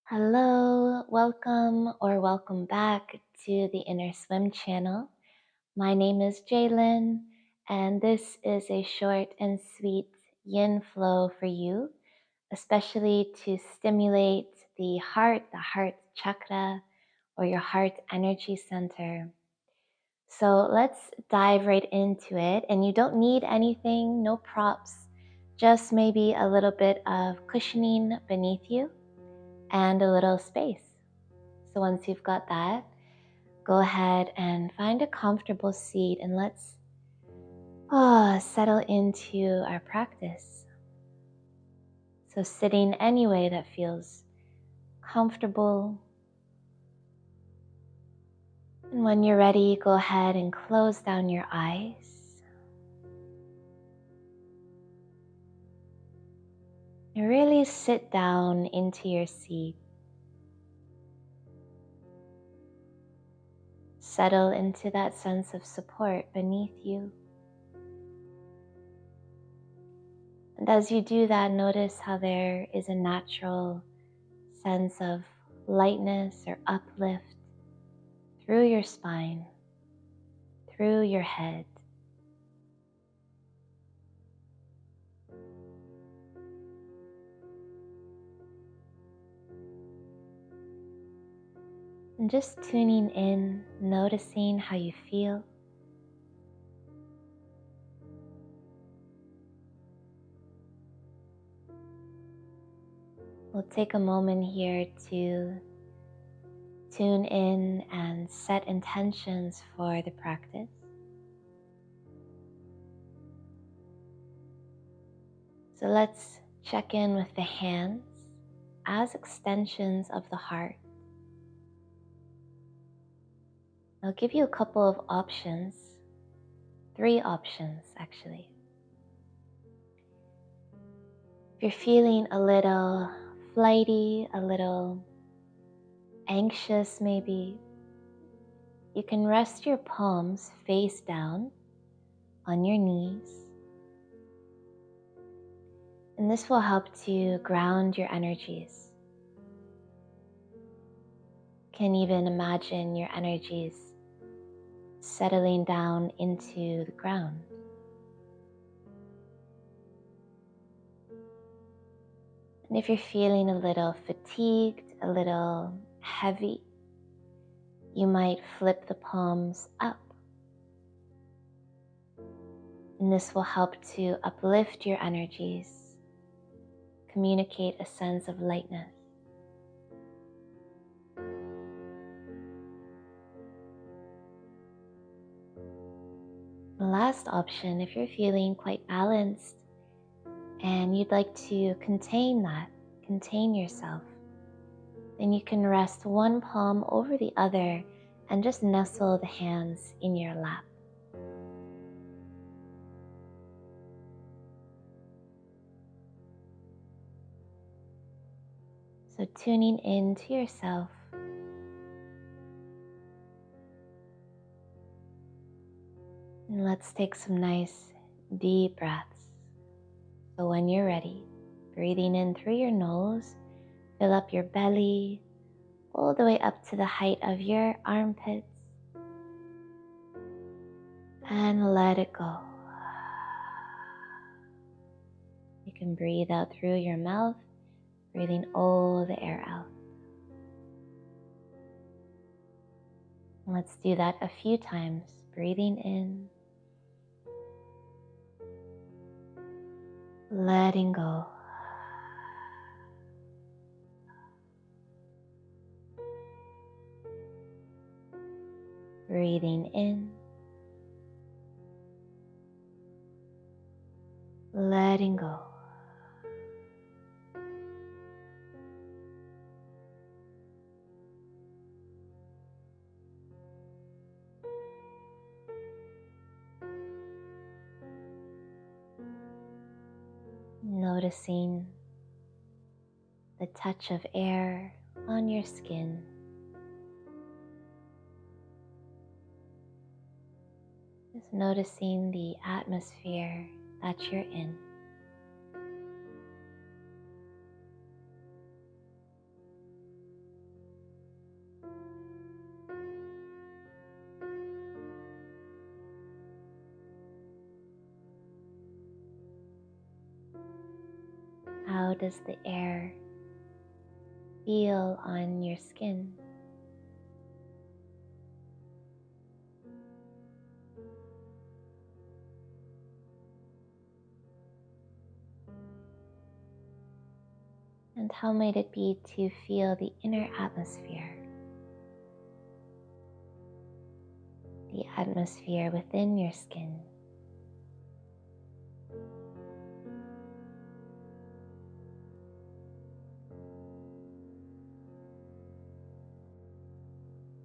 Hello, welcome back to the Inner Swim channel. My name is Jaylyn, and this is a short and sweet yin flow for you, especially to stimulate the heart chakra, or your heart energy center. So let's dive right into it. And you don't need anything, no props, just maybe a little bit of cushioning beneath you and a little space. So once you've got that, go ahead and find a comfortable seat and let's settle into our practice. So sitting any way that feels comfortable. And when you're ready, go ahead and close down your eyes. And really sit down into your seat. Settle into that sense of support beneath you. And as you do that, notice how there is a natural sense of lightness or uplift through your spine, through your head. And just tuning in, noticing how you feel. We'll take a moment here to tune in and set intentions for the practice. So let's check in with the hands as extensions of the heart. I'll give you a couple of options, 3 options actually. If you're feeling a little flighty, a little anxious maybe, you can rest your palms face down on your knees. And this will help to ground your energies. You can even imagine your energies settling down into the ground. And if you're feeling a little fatigued, a little heavy, you might flip the palms up. And this will help to uplift your energies, communicate a sense of lightness. The last option, if you're feeling quite balanced and you'd like to contain yourself, then you can rest one palm over the other and just nestle the hands in your lap. So tuning into yourself. And let's take some nice deep breaths. So when you're ready, breathing in through your nose, fill up your belly all the way up to the height of your armpits. And let it go. You can breathe out through your mouth, breathing all the air out. Let's do that a few times. Breathing in, letting go. Breathing in, letting go. Noticing the touch of air on your skin. Just noticing the atmosphere that you're in. how does the air feel on your skin? And how might it be to feel the inner atmosphere? The atmosphere within your skin.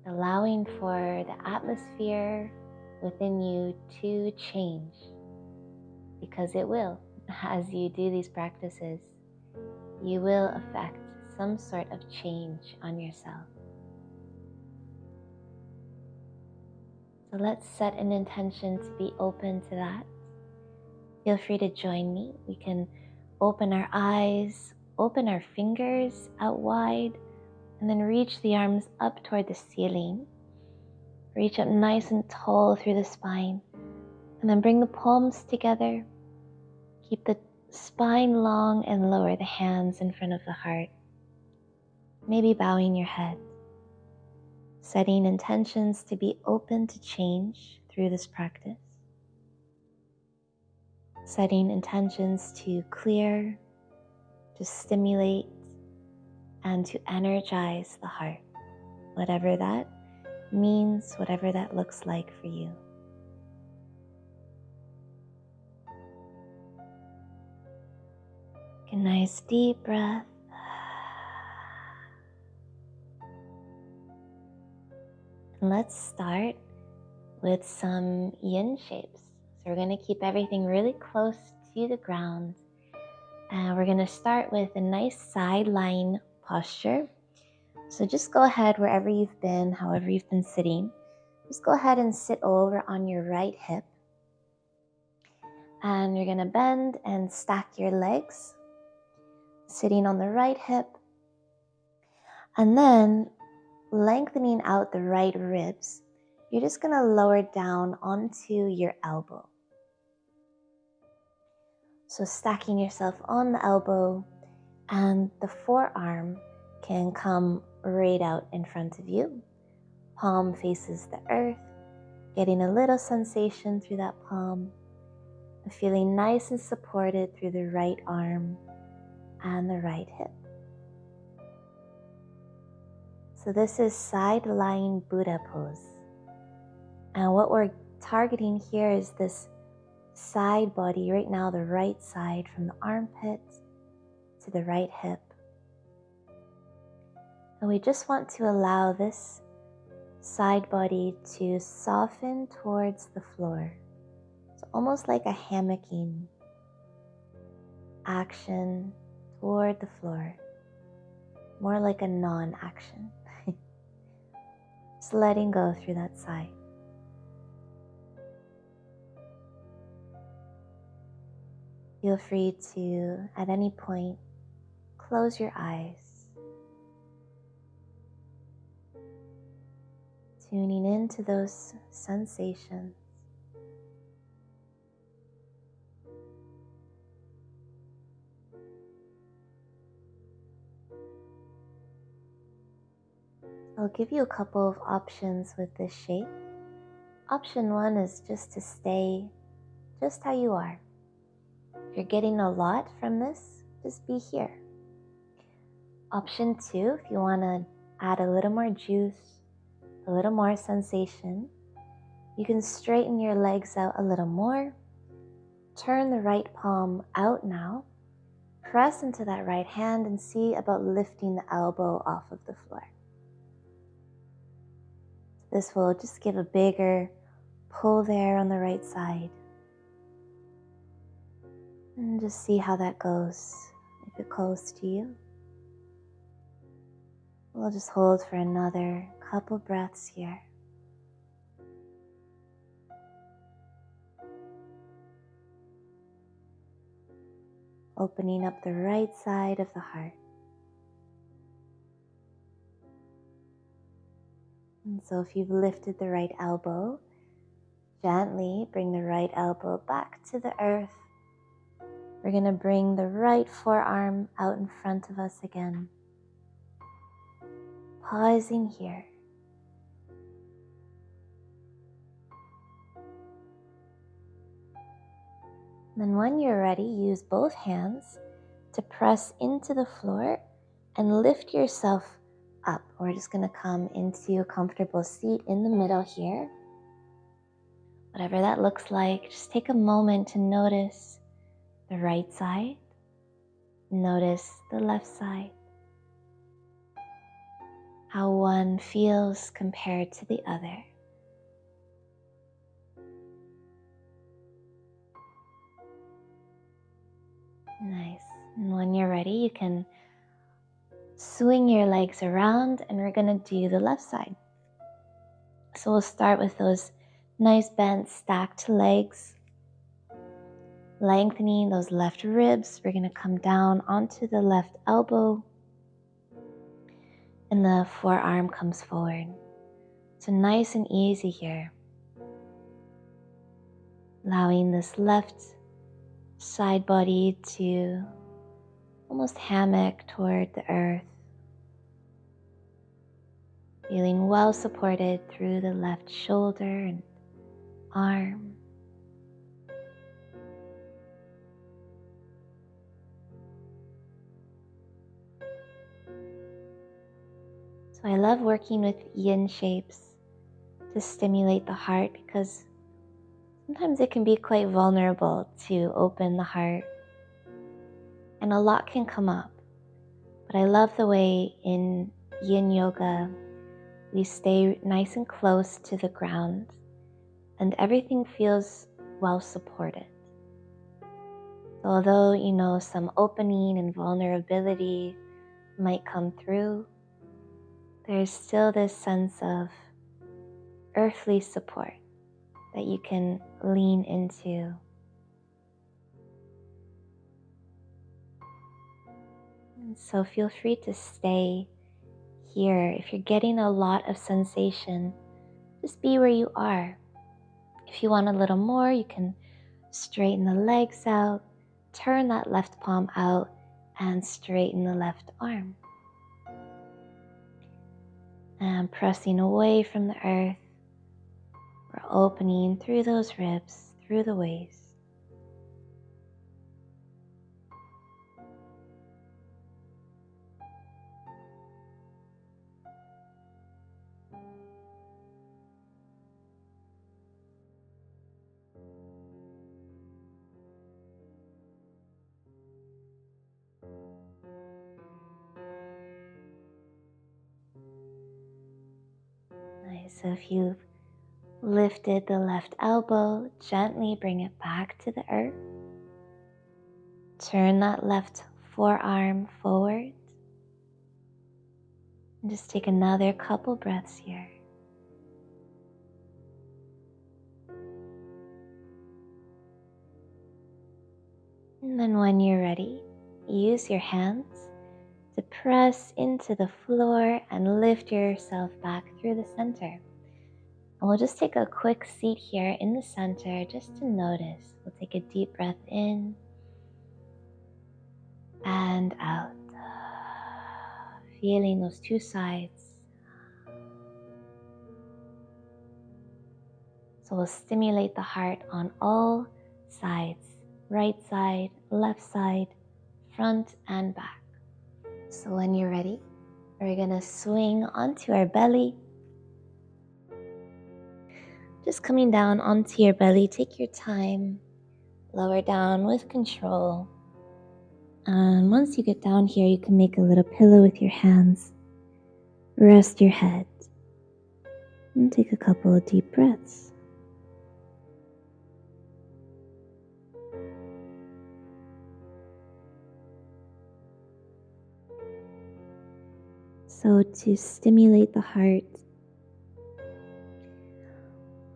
Allowing for the atmosphere within you to change, because it will. As you do these practices, you will affect some sort of change on yourself. So let's set an intention to be open to that. Feel free to join me. We can open our eyes, open our fingers out wide, and then reach the arms up toward the ceiling. Reach up nice and tall through the spine, and then bring the palms together. Keep the spine long and lower the hands in front of the heart. Maybe bowing your head. Setting intentions to be open to change through this practice. Setting intentions to clear, to stimulate, and to energize the heart. Whatever that means, whatever that looks like for you. Take a nice deep breath. And let's start with some yin shapes. So we're going to keep everything really close to the ground. And we're going to start with a nice side lying posture. So just go ahead wherever you've been, however you've been sitting. Just go ahead and sit over on your right hip. And you're going to bend and stack your legs, sitting on the right hip. And then lengthening out the right ribs, you're just going to lower down onto your elbow. So stacking yourself on the elbow, and the forearm can come right out in front of you. Palm faces the earth, getting a little sensation through that palm, feeling nice and supported through the right arm and the right hip. So this is side lying Buddha pose. And what we're targeting here is this side body, right now the right side, from the armpit to the right hip. And we just want to allow this side body to soften towards the floor. It's almost like a hammocking action toward the floor, more like a non-action. Just letting go through that side. Feel free to, at any point, close your eyes, tuning into those sensations. I'll give you a couple of options with this shape. Option one is just to stay just how you are. If you're getting a lot from this, just be here. Option two, if you want to add a little more juice, a little more sensation, you can straighten your legs out a little more. Turn the right palm out now. Press into that right hand and see about lifting the elbow off of the floor. This will just give a bigger pull there on the right side. And just see how that goes, if it goes to you. We'll just hold for another couple breaths here. Opening up the right side of the heart. And so if you've lifted the right elbow, gently bring the right elbow back to the earth. We're going to bring the right forearm out in front of us again. Pausing here. Then when you're ready, use both hands to press into the floor and lift yourself up. We're just going to come into a comfortable seat in the middle here. Whatever that looks like, just take a moment to notice the right side. Notice the left side. How one feels compared to the other. Nice. And when you're ready, you can swing your legs around and we're going to do the left side. So we'll start with those nice bent stacked legs, lengthening those left ribs. We're going to come down onto the left elbow and the forearm comes forward. So nice and easy here. Allowing this left side body to almost hammock toward the earth. Feeling well supported through the left shoulder and arm. So I love working with yin shapes to stimulate the heart because sometimes it can be quite vulnerable to open the heart and a lot can come up. But I love the way in yin yoga we stay nice and close to the ground and everything feels well supported. So although some opening and vulnerability might come through, there's still this sense of earthly support that you can lean into. And so feel free to stay here. If you're getting a lot of sensation, just be where you are. If you want a little more, you can straighten the legs out, turn that left palm out, and straighten the left arm. And pressing away from the earth, we're opening through those ribs, through the waist. Nice. So if you've lifted the left elbow, gently bring it back to the earth. Turn that left forearm forward. And just take another couple breaths here. And then when you're ready, use your hands to press into the floor and lift yourself back through the center. And we'll just take a quick seat here in the center just to notice. We'll take a deep breath in and out. Feeling those two sides. So we'll stimulate the heart on all sides. Right side, left side, front and back. So when you're ready, we're gonna swing onto our belly. Just coming down onto your belly, take your time, lower down with control. And once you get down here, you can make a little pillow with your hands. Rest your head and take a couple of deep breaths. So to stimulate the heart,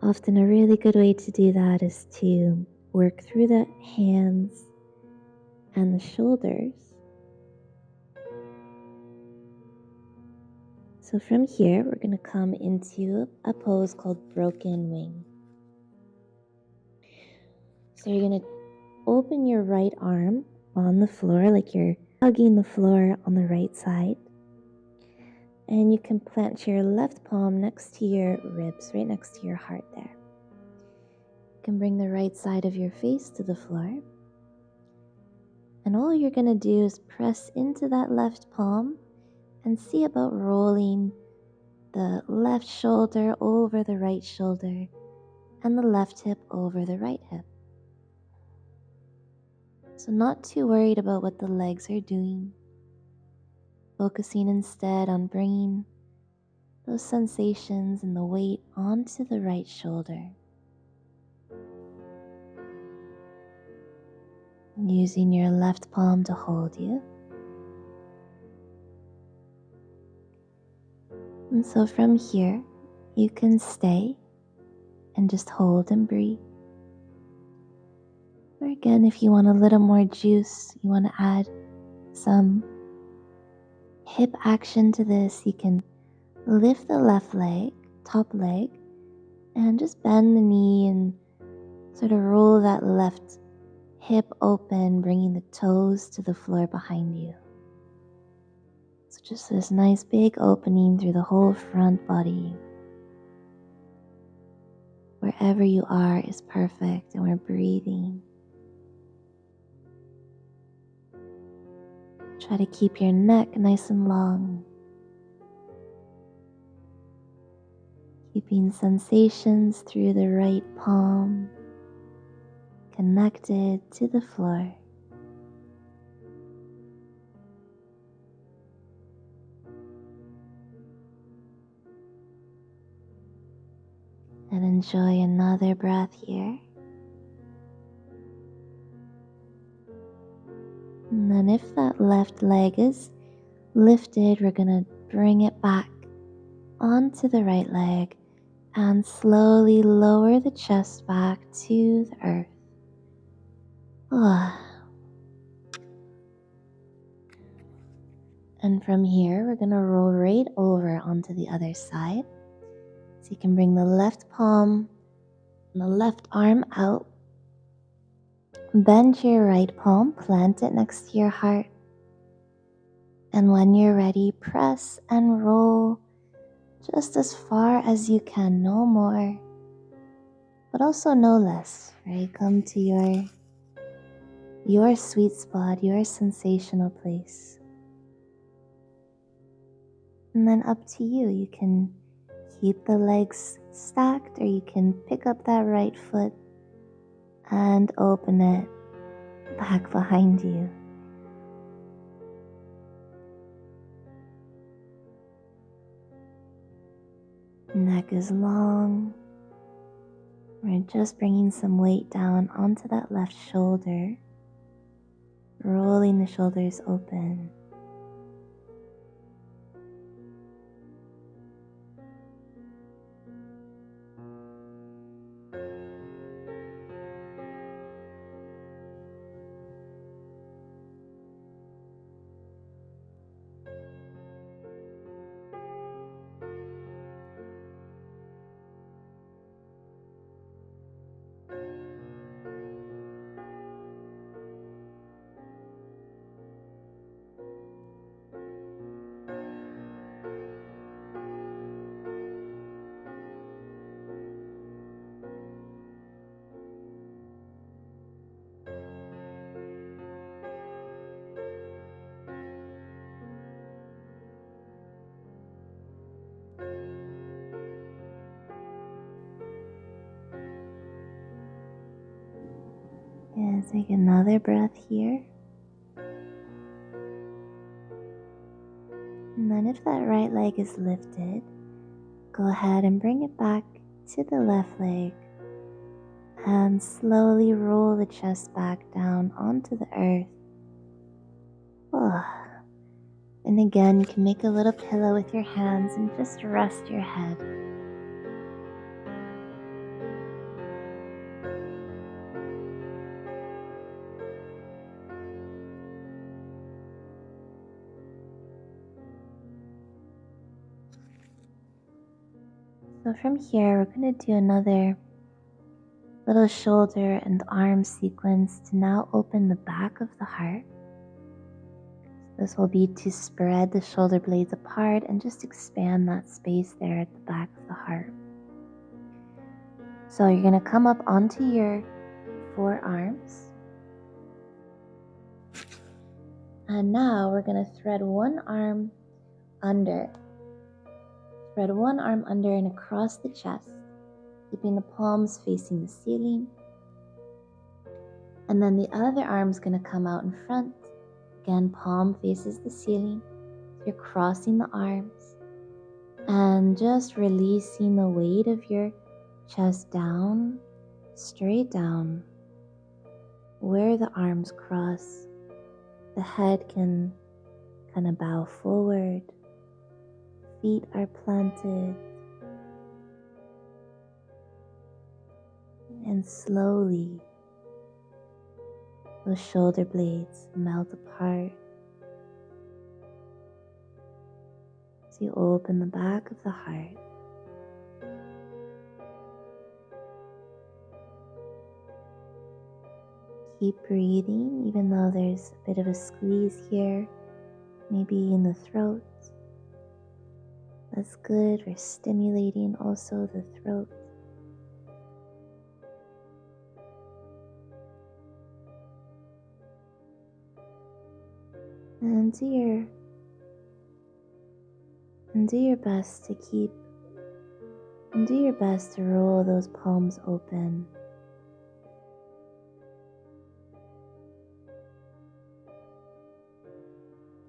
often a really good way to do that is to work through the hands and the shoulders. So from here, we're going to come into a pose called broken wing. So you're going to open your right arm on the floor like you're hugging the floor on the right side. And you can plant your left palm next to your ribs, right next to your heart there. You can bring the right side of your face to the floor. And all you're going to do is press into that left palm and see about rolling the left shoulder over the right shoulder and the left hip over the right hip. So not too worried about what the legs are doing, focusing instead on bringing those sensations and the weight onto the right shoulder. Using your left palm to hold you. And so from here, you can stay and just hold and breathe. Or again, if you want a little more juice, you want to add some hip action to this, you can lift the left leg, top leg, and just bend the knee and sort of roll that left hip open, bringing the toes to the floor behind you. So just this nice big opening through the whole front body. Wherever you are is perfect, and we're breathing. Try to keep your neck nice and long. Keeping sensations through the right palm connected to the floor. And enjoy another breath here. And then if that left leg is lifted, we're going to bring it back onto the right leg and slowly lower the chest back to the earth. And from here, we're going to roll right over onto the other side. So you can bring the left palm and the left arm out. Bend your right palm, plant it next to your heart. And when you're ready, press and roll just as far as you can, no more, but also no less, right? Come to your sweet spot, your sensational place. And then up to you. You can keep the legs stacked, or you can pick up that right foot and open it back behind you. Neck is long. We're just bringing some weight down onto that left shoulder, rolling the shoulders open. And take another breath here. And then if that right leg is lifted, go ahead and bring it back to the left leg and slowly roll the chest back down onto the earth. And again, you can make a little pillow with your hands and just rest your head. So from here, we're going to do another little shoulder and arm sequence to now open the back of the heart. This will be to spread the shoulder blades apart and just expand that space there at the back of the heart. So you're going to come up onto your forearms. And now we're going to thread one arm under. Thread one arm under and across the chest, keeping the palms facing the ceiling. And then the other arm's going to come out in front. Again, palm faces the ceiling. You're crossing the arms and just releasing the weight of your chest down, straight down. Where the arms cross, the head can kind of bow forward. Feet are planted. And slowly, those shoulder blades melt apart. As you open the back of the heart. Keep breathing, even though there's a bit of a squeeze here, maybe in the throat. That's good. We're stimulating also the throat. And do your best to roll those palms open.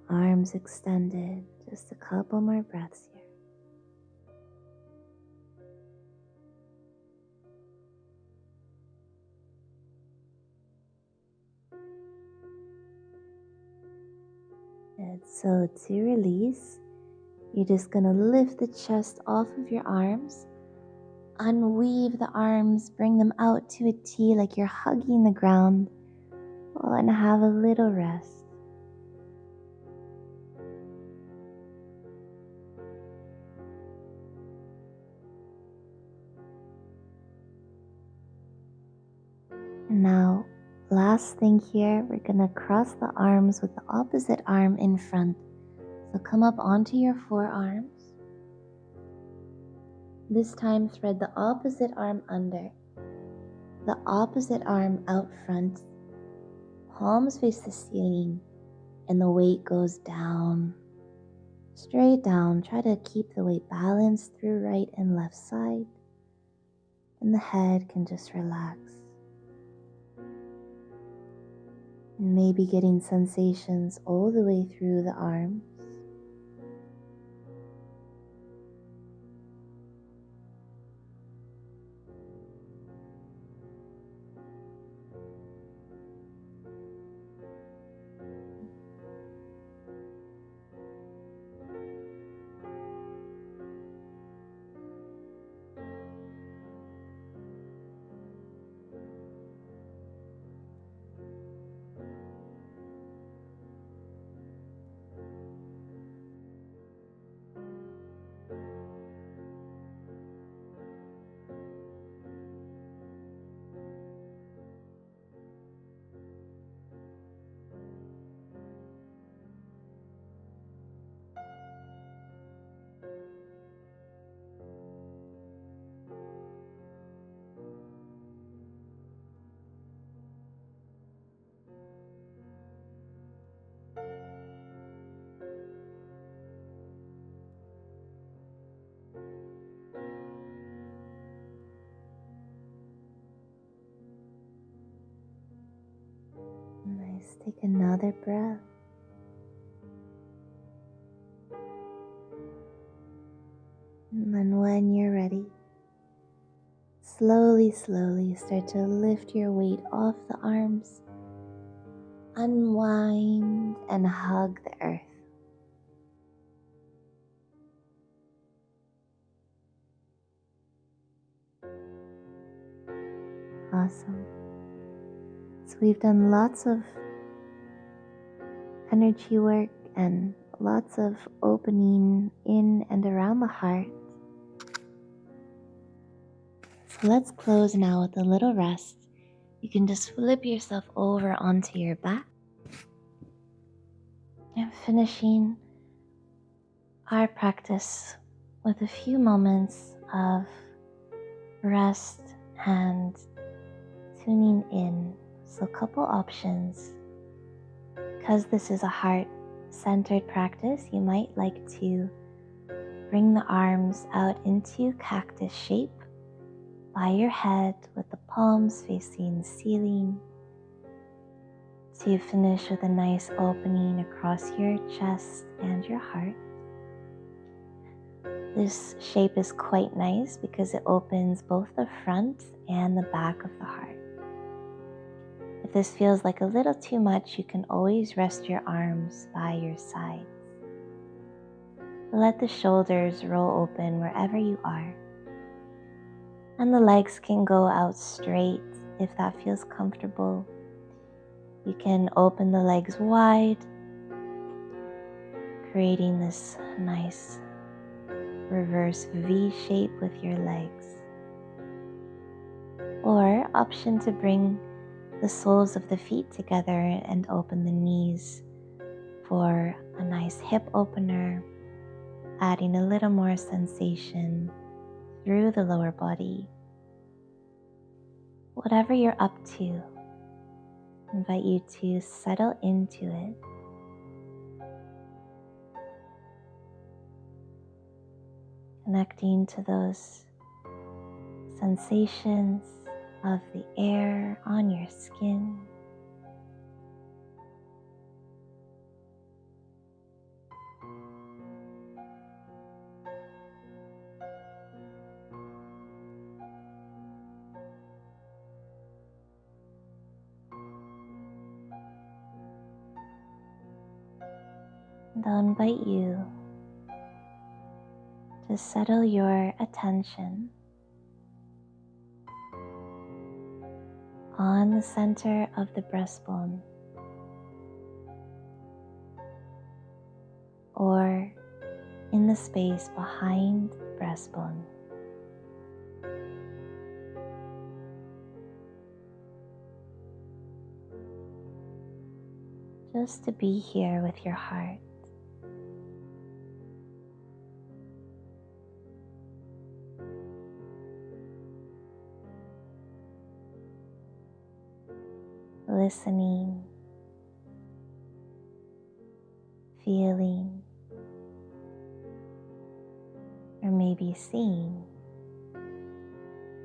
Arms extended. Just a couple more breaths here. Good. So to release, you're just going to lift the chest off of your arms, unweave the arms, bring them out to a T like you're hugging the ground, and have a little rest. And now, last thing here, we're going to cross the arms with the opposite arm in front. So come up onto your forearms. This time thread the opposite arm under, the opposite arm out front. Palms face the ceiling and the weight goes down, straight down. Try to keep the weight balanced through right and left side. And the head can just relax. And maybe getting sensations all the way through the arms. Nice. Take another breath. And then when you're ready, slowly start to lift your weight off the arms. Unwind and hug the earth. Awesome. So we've done lots of energy work and lots of opening in and around the heart. So let's close now with a little rest. You can just flip yourself over onto your back. And finishing our practice with a few moments of rest and tuning in. So a couple options. Because this is a heart-centered practice, you might like to bring the arms out into cactus shape by your head with the palms facing the ceiling, to finish with a nice opening across your chest and your heart. This shape is quite nice because it opens both the front and the back of the heart. If this feels like a little too much, you can always rest your arms by your sides. Let the shoulders roll open wherever you are. And the legs can go out straight if that feels comfortable. You can open the legs wide, creating this nice reverse V shape with your legs. Or option to bring the soles of the feet together and open the knees for a nice hip opener, adding a little more sensation through the lower body. Whatever you're up to, I invite you to settle into it. Connecting to those sensations of the air on your skin. And I'll invite you to settle your attention on the center of the breastbone, or in the space behind the breastbone. Just to be here with your heart. Listening, feeling, or maybe seeing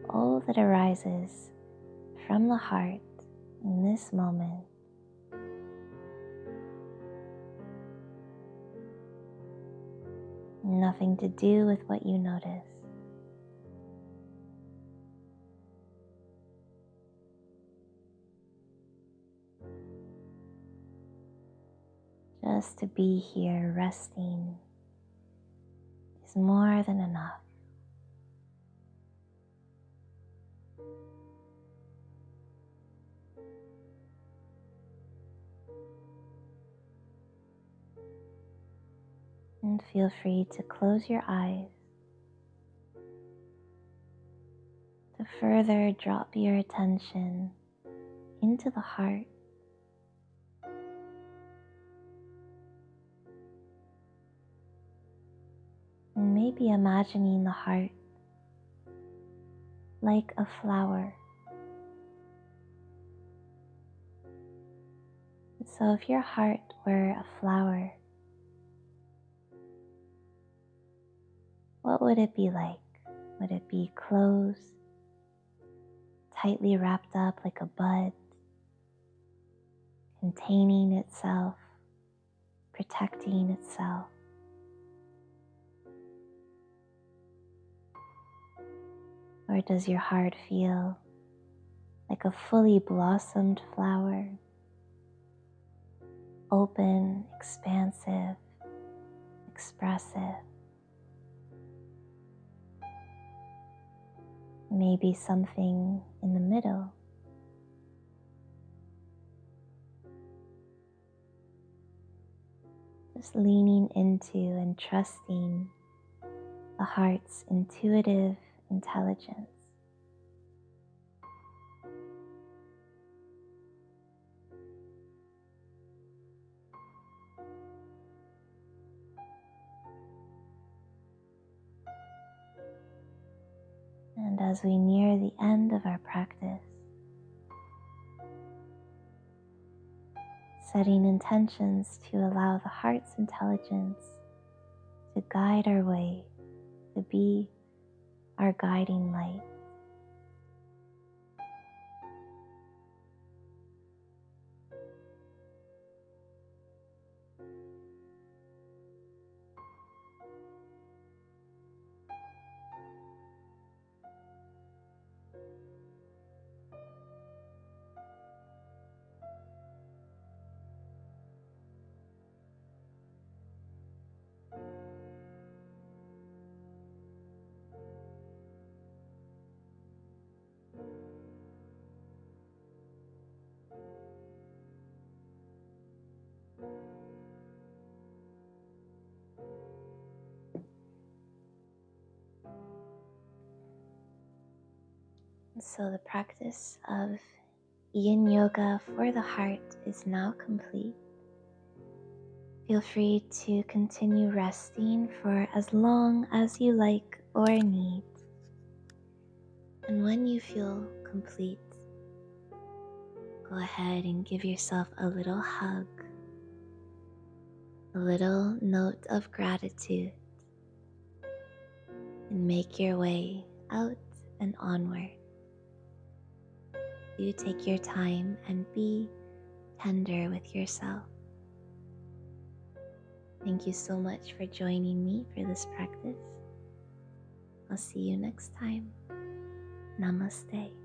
all that arises from the heart in this moment. Nothing to do with what you notice. Just to be here resting is more than enough. And feel free to close your eyes to further drop your attention into the heart. And maybe imagining the heart like a flower. So if your heart were a flower, what would it be like? Would it be closed, tightly wrapped up like a bud, containing itself, protecting itself? Or does your heart feel like a fully blossomed flower, open, expansive, expressive? Maybe something in the middle. Just leaning into and trusting the heart's intuitive intelligence. And as we near the end of our practice, setting intentions to allow the heart's intelligence to guide our way, to be our guiding light. So the practice of Yin Yoga for the heart is now complete. Feel free to continue resting for as long as you like or need. And when you feel complete, go ahead and give yourself a little hug, a little note of gratitude, and make your way out and onward. You take your time and be tender with yourself. Thank you so much for joining me for this practice. I'll see you next time. Namaste.